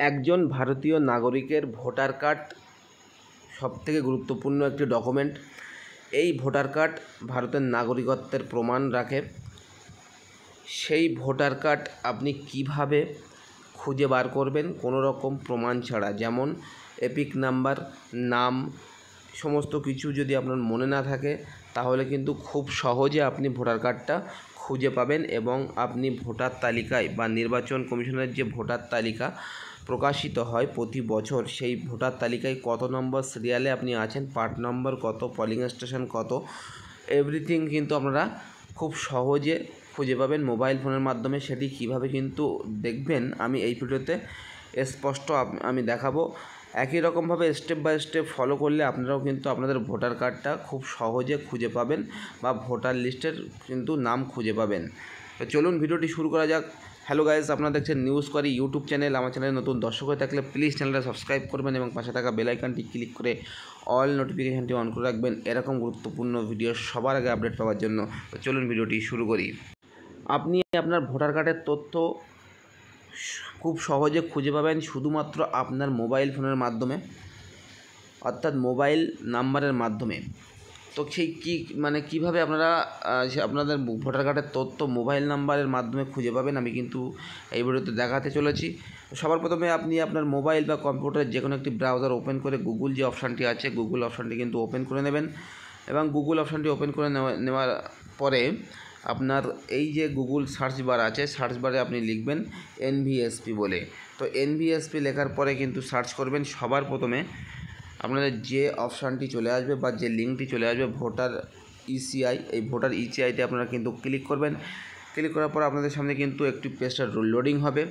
একজন ভারতীয় নাগরিকের ভোটার কার্ড সবথেকে গুরুত্বপূর্ণ একটি ডকুমেন্ট। এই ভোটার কার্ড ভারতের নাগরিকত্বের প্রমাণ রাখে। সেই ভোটার কার্ড আপনি কিভাবে খুঁজে বার করবেন কোনো রকম প্রমাণ ছাড়া, যেমন এপিক নাম্বার, নাম, সমস্ত কিছু যদি আপনার মনে না থাকে তাহলে কিন্তু খুব সহজে আপনি ভোটার কার্ডটা খুঁজে পাবেন এবং আপনি ভোটার তালিকায় বা নির্বাচন কমিশনের যে ভোটার তালিকা প্রকাশিত হয় প্রতি বছর, সেই ভোটার তালিকায় কত নম্বর সিরিয়ালে আপনি আছেন, পার্ট নম্বর কত, পোলিং স্টেশন কত, এভরিথিং কিন্তু আপনারা খুব সহজে খুঁজে পাবেন মোবাইল ফোনের মাধ্যমে। সেটি কিভাবে কিন্তু দেখবেন আমি এই ভিডিওতে স্পষ্ট আমি দেখাবো। একই রকমভাবে স্টেপ বাই স্টেপ ফলো করলে আপনারাও কিন্তু আপনাদের ভোটার কার্ডটা খুব সহজে খুঁজে পাবেন বা ভোটার লিস্টের কিন্তু নাম খুঁজে পাবেন। তো চলুন ভিডিওটি শুরু করা যাক। হ্যালো গাইস, আপনারা দেখছেন নিউজ কোয়ারি ইউটিউব চ্যানেল। আমার চ্যানেলে নতুন দর্শক হয়ে থাকলে প্লিজ চ্যানেলটা সাবস্ক্রাইব করবেন এবং পাশে থাকা বেল আইকনটি ক্লিক করে অল নোটিফিকেশানটি অন করে রাখবেন এরকম গুরুত্বপূর্ণ ভিডিও সবার আগে আপডেট পাওয়ার জন্য। তো চলুন ভিডিওটি শুরু করি। আপনি আপনার ভোটার কার্ডের তথ্য খুব সহজে খুঁজে পাবেন শুধুমাত্র আপনার মোবাইল ফোনের মাধ্যমে, অর্থাৎ মোবাইল নাম্বারের মাধ্যমে। তো সেই কীভাবে আপনারা আপনাদের ভোটার কার্ডের তথ্য মোবাইল নাম্বারের মাধ্যমে খুঁজে পাবেন আমি কিন্তু এই ভিডিওতে দেখাতে চলেছি। সবার প্রথমে আপনি আপনার মোবাইল বা কম্পিউটার যে কোনো একটি ব্রাউজার ওপেন করে গুগল যে অপশানটি আছে, গুগল অপশানটি কিন্তু ওপেন করে নেবেন এবং গুগল অপশানটি ওপেন করে নেওয়ার পরে আপনার এই যে গুগল সার্চ বার আছে, সার্চ বারে আপনি লিখবেন এনভিএসপি বলে। তো এনভিএসপি লেখার পরে কিন্তু সার্চ করবেন। সবার প্রথমে আপনাদের যে অপশানটি চলে আসবে বা যে লিঙ্কটি চলে আসবে ভোটার ইসিআই, এই ভোটার ইসিআইতে আপনারা কিন্তু ক্লিক করবেন। ক্লিক করার পর আপনাদের সামনে কিন্তু একটি পেজটা লোডিং হবে।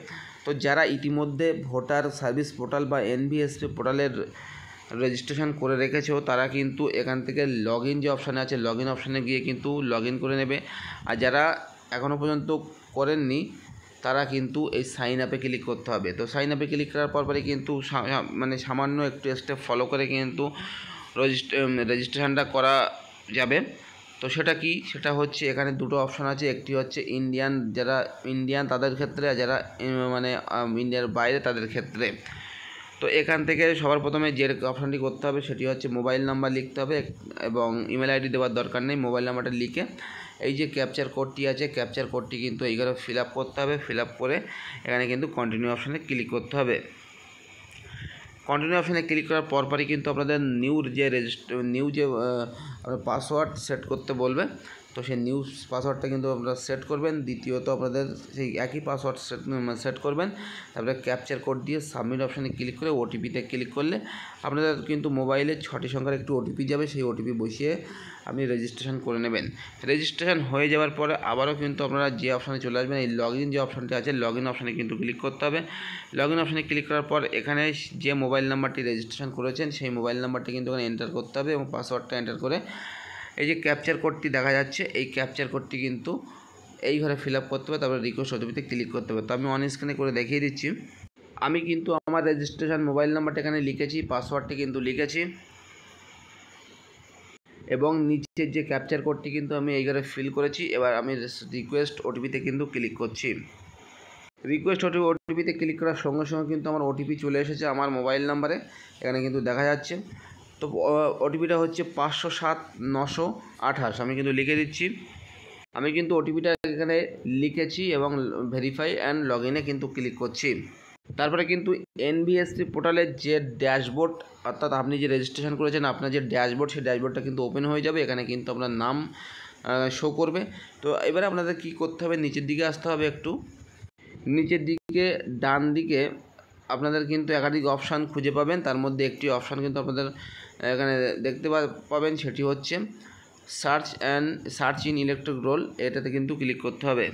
তো যারা ইতিমধ্যে ভোটার সার্ভিস পোর্টাল বা এনভিএসপি পোর্টালের রেজিস্ট্রেশন করে রেখেছো তারা কিন্তু এখান থেকে লগ ইন যে অপশানে আছে লগ ইন অপশানে গিয়ে কিন্তু লগ ইন করে নেবে। আর যারা এখনও পর্যন্ত করেননি তারা কিন্তু এই সাইন আপে ক্লিক করতে হবে। তো সাইন আপে ক্লিক করার পরে কিন্তু সামান্য একটু স্টেপ ফলো করে কিন্তু রেজিস্ট্রেশনটা করা যাবে। তো সেটা হচ্ছে এখানে দুটো অপশান আছে, একটি হচ্ছে যারা ইন্ডিয়ান তাদের ক্ষেত্রে, আর যারা ইন্ডিয়ার বাইরে তাদের ক্ষেত্রে। তো এখান থেকে সবার প্রথমে যে অপশানটি করতে হবে সেটি হচ্ছে মোবাইল নাম্বার লিখতে হবে এবং ইমেল আইডি দেওয়ার দরকার নেই। মোবাইল নাম্বারটা লিখে এই যে ক্যাপচার কোডটি আছে, ক্যাপচার কোডটি কিন্তু এইখানে ফিল আপ করতে হবে। ফিল আপ করে এখানে কিন্তু কন্টিনিউ অপশানে ক্লিক করতে হবে। কন্টিনিউ অপশানে ক্লিক করার পরপরই কিন্তু আপনাদের নিউ যে পাসওয়ার্ড সেট করতে বলবে। তো সেই নিউ পাসওয়ার্ডটা কিন্তু আপনারা সেট করবেন। দ্বিতীয়ত আপনাদের সেই একই পাসওয়ার্ড সেট করবেন। তারপরে ক্যাপচার কোড দিয়ে সাবমিট অপশানে ক্লিক করে ওটিপিতে ক্লিক করলে আপনাদের কিন্তু মোবাইলে 6টি সংখ্যার একটি ওটিপি যাবে। সেই ওটিপি বসিয়ে আপনি রেজিস্ট্রেশন করে নেবেন। রেজিস্ট্রেশন হয়ে যাওয়ার পরে আবারও কিন্তু আপনারা যে অপশানে চলে আসবেন, এই লগ ইন যে অপশানটি আছে লগ ইন অপশানে কিন্তু ক্লিক করতে হবে। লগ ইন অপশানে ক্লিক করার পর এখানে যে মোবাইল নাম্বারটি রেজিস্ট্রেশন করেছেন সেই মোবাইল নাম্বারটি কিন্তু এখানে এন্টার করতে হবে এবং পাসওয়ার্ডটা এন্টার করে এই যে ক্যাপচার কোডটি দেখা যাচ্ছে এই ক্যাপচার কোডটি কিন্তু এইভাবে ফিল আপ করতে হবে। তারপরে রিকোয়েস্ট ওটিপিতে ক্লিক করতে হবে। তো আমি অন স্ক্রিনে করে দেখিয়ে দিচ্ছি। আমি কিন্তু আমার রেজিস্ট্রেশন মোবাইল নাম্বারটা এখানে লিখেছি, পাসওয়ার্ডটি কিন্তু লিখেছি এবং নিচের যে ক্যাপচার কোডটি কিন্তু আমি এইখানে ফিল করেছি। এবার আমি রিকোয়েস্ট ওটিপিতে কিন্তু ক্লিক করছি। রিকোয়েস্ট ওটিপিতে ক্লিক করার সঙ্গে সঙ্গে কিন্তু আমার ওটিপি চলে এসেছে আমার মোবাইল নাম্বারে, এখানে কিন্তু দেখা যাচ্ছে। তো ওটিপিটা হচ্ছে 507-928। আমি কিন্তু লিখে দিচ্ছি। আমি কিন্তু ওটিপিটা এখানে লিখেছি এবং ভেরিফাই অ্যান্ড লগ ইনে কিন্তু ক্লিক করছি। তারপরে কিন্তু এনভিএসপি পোর্টালের যে ড্যাশবোর্ড, অর্থাৎ আপনি যে রেজিস্ট্রেশন করেছেন আপনার যে ড্যাশবোর্ড, সেই ড্যাশবোর্ডটা কিন্তু ওপেন হয়ে যাবে। এখানে কিন্তু আপনার নাম শো করবে। তো এবারে আপনাদের কী করতে হবে, নিচের দিকে আসতে হবে। একটু নিচের দিকে ডান দিকে আপনাদের কিন্তু একাধিক অপশান খুঁজে পাবেন। তার মধ্যে একটি অপশান কিন্তু আপনাদের এখানে দেখতে পাবেন, সেটি হচ্ছে সার্চ ইন ইলেকট্রিক রোল। এটাতে কিন্তু ক্লিক করতে হবে।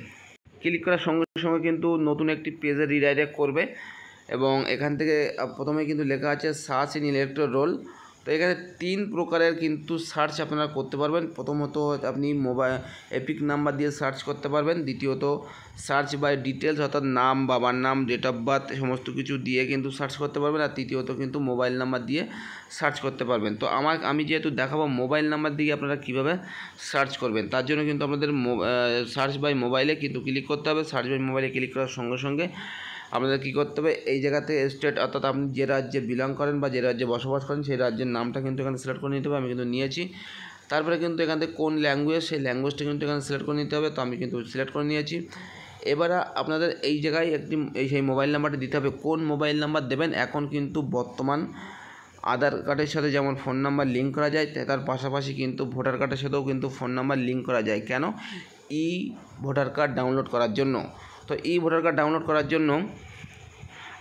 ক্লিক করার সঙ্গে সঙ্গে কিন্তু নতুন একটি পেজে রিডাইরেক্ট করবে এবং এখান থেকে প্রথমে কিন্তু লেখা আছে সার্চ ইন ইলেকট্রিক রোল। তো এখানে 3 প্রকারের কিন্তু সার্চ আপনারা করতে পারবেন। প্রথমত আপনি এপিক নাম্বার দিয়ে সার্চ করতে পারবেন। দ্বিতীয়ত সার্চ বাই ডিটেলস, অর্থাৎ নাম, বাবার নাম, ডেট অফ বার্থ সমস্ত কিছু দিয়ে কিন্তু সার্চ করতে পারবেন। আর তৃতীয়ত কিন্তু মোবাইল নাম্বার দিয়ে সার্চ করতে পারবেন। তো আমি যেহেতু দেখাবো মোবাইল নাম্বার দিয়ে আপনারা কীভাবে সার্চ করবেন, তার জন্য কিন্তু আপনাদের সার্চ বাই মোবাইলে কিন্তু ক্লিক করতে হবে। সার্চ বাই মোবাইলে ক্লিক করার সঙ্গে সঙ্গে আপনাদের কী করতে হবে, এই জায়গাতে স্টেট অর্থাৎ আপনি যে রাজ্যে বিলং করেন বা যে রাজ্যে বসবাস করেন সেই রাজ্যের নামটা কিন্তু এখানে সিলেক্ট করে নিতে হবে। আমি কিন্তু নিয়েছি। তারপরে কিন্তু এখান থেকে কোন ল্যাঙ্গুয়েজ, সেই ল্যাঙ্গুয়েজটা কিন্তু এখানে সিলেক্ট করে নিতে হবে। তো আমি কিন্তু সিলেক্ট করে নিয়েছি। এবারে আপনাদের এই জায়গায় সেই মোবাইল নাম্বারটা দিতে হবে। কোন মোবাইল নাম্বার দেবেন, এখন কিন্তু বর্তমান আধার কার্ডের সাথে যেমন ফোন নাম্বার লিঙ্ক করা যায়, তার পাশাপাশি কিন্তু ভোটার কার্ডের সাথেও কিন্তু ফোন নাম্বার লিঙ্ক করা যায়। কেন? ভোটার কার্ড ডাউনলোড করার জন্য। তো ভোটার কার্ড ডাউনলোড করার জন্য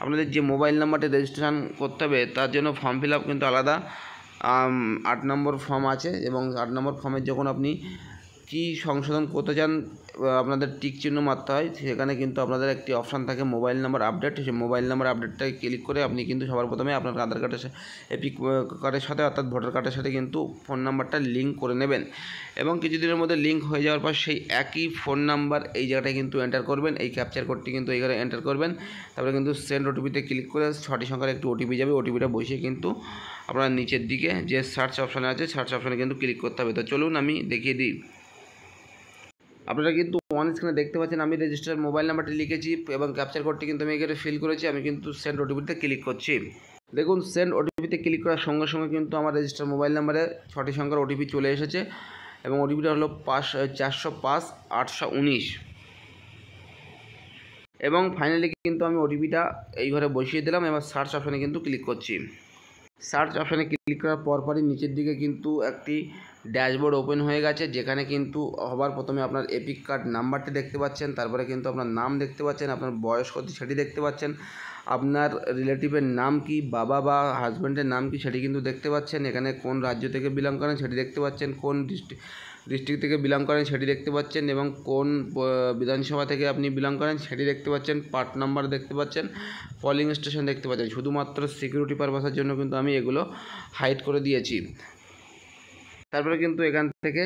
আপনাদের যে মোবাইল নাম্বারটি রেজিস্ট্রেশন করতে হবে তার জন্য ফর্ম ফিল আপ কিন্তু আলাদা 8 নম্বর ফর্ম আছে, এবং 8 নম্বর ফর্মের যখন আপনি কী সংশোধন করতে চান আপনাদের টিক চিহ্ন মারতে হয়। সেখানে কিন্তু আপনাদের একটি অপশান থাকে মোবাইল নাম্বার আপডেট। সেই মোবাইল নাম্বার আপডেটটাকে ক্লিক করে আপনি কিন্তু সবার প্রথমে আপনার আধার কার্ডের এপিক কার্ডের সাথে অর্থাৎ ভোটার কার্ডের সাথে কিন্তু ফোন নাম্বারটা লিঙ্ক করে নেবেন, এবং কিছুদিনের মধ্যে লিঙ্ক হয়ে যাওয়ার পর সেই একই ফোন নাম্বার এই জায়গাটায় কিন্তু এন্টার করবেন। এই ক্যাপচার কোডটি কিন্তু এইখানে এন্টার করবেন। তারপরে কিন্তু সেন্ড ওটিপিতে ক্লিক করে 6টি সংখ্যার একটি ওটিপি যাবে। ওটিপিটা বসিয়ে কিন্তু আপনার নিচের দিকে যে সার্চ অপশানে আছে সার্চ অপশানে কিন্তু ক্লিক করতে হবে। তো চলুন আমি দেখিয়ে দিই। আপনারা কিন্তু অন স্ক্রিনে দেখতে পাচ্ছেন আমি রেজিস্টার মোবাইল নাম্বারটি লিখেছি এবং ক্যাপচার কোডটি কিন্তু আমি এখানে ফিল করেছি। আমি কিন্তু সেন্ড ওটিপিতে ক্লিক করছি। দেখুন সেন্ড ওটিপিতে ক্লিক করার সঙ্গে সঙ্গে কিন্তু আমার রেজিস্টার মোবাইল নাম্বারে 6টি সংখ্যার ওটিপি চলে এসেছে, এবং ওটিপিটা হলো 405-819। এবং ফাইনালি কিন্তু আমি ওটিপিটা এই ঘরে বসিয়ে দিলাম। এবার সার্চ অপশানে কিন্তু ক্লিক করছি। সার্চ অপশানে ক্লিক করার পরপরই নিচের দিকে কিন্তু একটি ড্যাশবোর্ড ওপেন হয়ে গেছে, যেখানে কিন্তু সবার প্রথমে আপনার এপিক কার্ড নাম্বারটি দেখতে পাচ্ছেন, তারপরে কিন্তু আপনার নাম দেখতে পাচ্ছেন, আপনার বয়স কত সেটি দেখতে পাচ্ছেন, আপনার রিলেটিভের নাম কি, বাবা বা হাজব্যান্ডের নাম কি সেটি কিন্তু দেখতে পাচ্ছেন, এখানে কোন রাজ্য থেকে বিলং করেন সেটি দেখতে পাচ্ছেন, কোন ডিস্ট্রিক্ট থেকে বিলং করেন সেটি দেখতে পাচ্ছেন, এবং কোন বিধানসভা থেকে আপনি বিলং করেন সেটি দেখতে পাচ্ছেন, পার্ট নাম্বার দেখতে পাচ্ছেন, পলিং স্টেশন দেখতে পাচ্ছেন। শুধুমাত্র সিকিউরিটি পারপাসের জন্য কিন্তু আমি এগুলো হাইড করে দিয়েছি। তারপরে কিন্তু এখান থেকে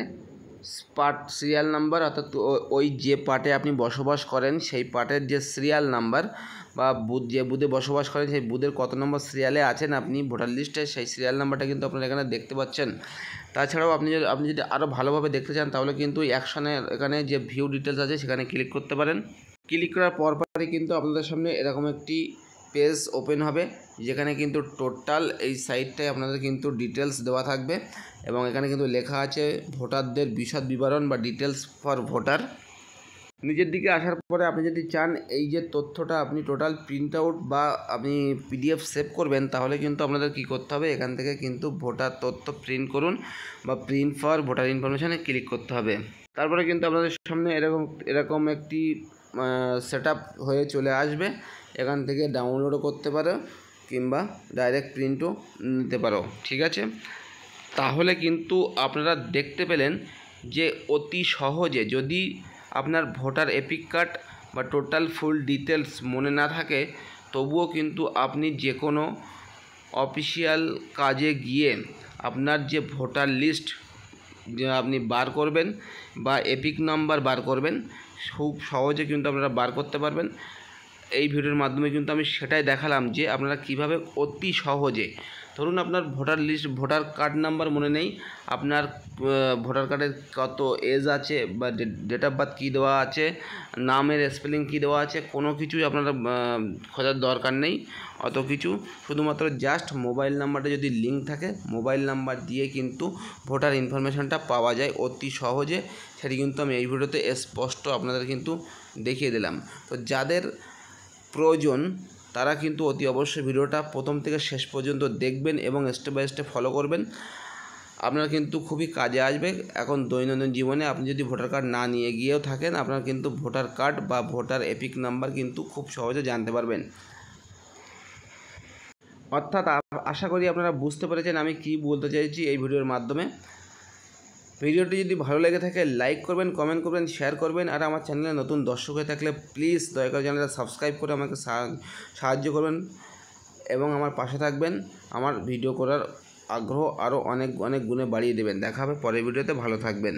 পার্ট সিরিয়াল নাম্বার, অর্থাৎ ওই যে পার্টে আপনি বসবাস করেন সেই পার্টের যে সিরিয়াল নাম্বার বা বুথ, যে বুথে বসবাস করেন সেই বুথের কত নম্বর সিরিয়ালে আছেন আপনি ভোটার লিস্টে, সেই সিরিয়াল নাম্বারটা কিন্তু আপনারা এখানে দেখতে পাচ্ছেন। তাছাড়াও আপনি যদি আরও ভালোভাবে দেখতে চান তাহলে কিন্তু অ্যাকশনের এখানে যে ভিউ ডিটেলস আছে সেখানে ক্লিক করতে পারেন। ক্লিক করার পরপরই কিন্তু আপনাদের সামনে এরকম একটি পেজ ওপেন হবে, যেখানে কিন্তু টোটাল এই সাইটটায় আপনাদের কিন্তু ডিটেলস দেওয়া থাকবে, এবং এখানে কিন্তু লেখা আছে ভোটারদের বিশদ বিবরণ বা ডিটেলস ফর ভোটার। নিজের দিকে আসার পরে আপনি যদি চান এই যে তথ্যটা আপনি টোটাল প্রিন্ট আউট বা আপনি পিডিএফ সেভ করবেন, তাহলে কিন্তু আপনাদের কী করতে হবে, এখান থেকে কিন্তু ভোটার তথ্য প্রিন্ট করুন বা প্রিন্ট ফর ভোটার ইনফরমেশানে ক্লিক করতে হবে। তারপরে কিন্তু আপনাদের সামনে এরকম একটি সেট আপ হয়ে চলে আসবে। এখান থেকে ডাউনলোডও করতে পারো কিংবা ডাইরেক্ট প্রিন্টও নিতে পারো। ঠিক আছে, তাহলে কিন্তু আপনারা দেখতে পেলেন যে অতি সহজে, যদি আপনার ভোটার এপিক কার্ড বা টোটাল ফুল ডিটেলস মনে না থাকে, তবুও কিন্তু আপনি যে কোনো অফিসিয়াল কাজে গিয়ে আপনার যে ভোটার লিস্ট যে আপনি বার করবেন বা এপিক নাম্বার বার করবেন, খুব সহজে কিন্তু আপনারা বার করতে পারবেন। এই ভিডিওর মাধ্যমে কিন্তু আমি সেটাই দেখালাম যে আপনারা কিভাবে অতি সহজে, ধরুন আপনার ভোটার কার্ড নাম্বার মনে নেই, আপনার ভোটার কার্ডের কত এজ আছে বা ডেট অফ বার্থ কী দেওয়া আছে, নামের স্পেলিং কী দেওয়া আছে, কোনো কিছুই আপনারা খোঁজার দরকার নেই অত কিছু। শুধুমাত্র জাস্ট মোবাইল নাম্বারটা যদি লিঙ্ক থাকে, মোবাইল নাম্বার দিয়ে কিন্তু ভোটার ইনফরমেশানটা পাওয়া যায় অতি সহজে। সেটি কিন্তু আমি এই ভিডিওতে স্পষ্ট আপনাদের কিন্তু দেখিয়ে দিলাম। তো যাদের প্রয়োজন তারা কিন্তু অতি অবশ্যই ভিডিওটা প্রথম থেকে শেষ পর্যন্ত দেখবেন এবং স্টেপ বাই স্টেপ ফলো করবেন। আপনার কিন্তু খুবই কাজে আসবে। এখন দৈনন্দিন জীবনে আপনি যদি ভোটার কার্ড না নিয়ে গিয়েও থাকেন, আপনার কিন্তু ভোটার কার্ড বা ভোটার এপিক নাম্বার কিন্তু খুব সহজে জানতে পারবেন। অর্থাৎ আশা করি আপনারা বুঝতে পেরেছেন আমি কি বলতে চাইছি এই ভিডিওর মাধ্যমে। ভিডিওটি যদি ভালো লেগে থাকে লাইক করবেন, কমেন্ট করবেন, শেয়ার করবেন, আর আমার চ্যানেলে নতুন দর্শক হয়ে থাকলে প্লিজ দয়া করে চ্যানেলটা সাবস্ক্রাইব করে আমাকে সাহায্য করবেন এবং আমার পাশে থাকবেন। আমার ভিডিও করার আগ্রহ আরও অনেক গুণে বাড়িয়ে দেবেন। দেখা হবে পরের ভিডিওতে, ভালো থাকবেন।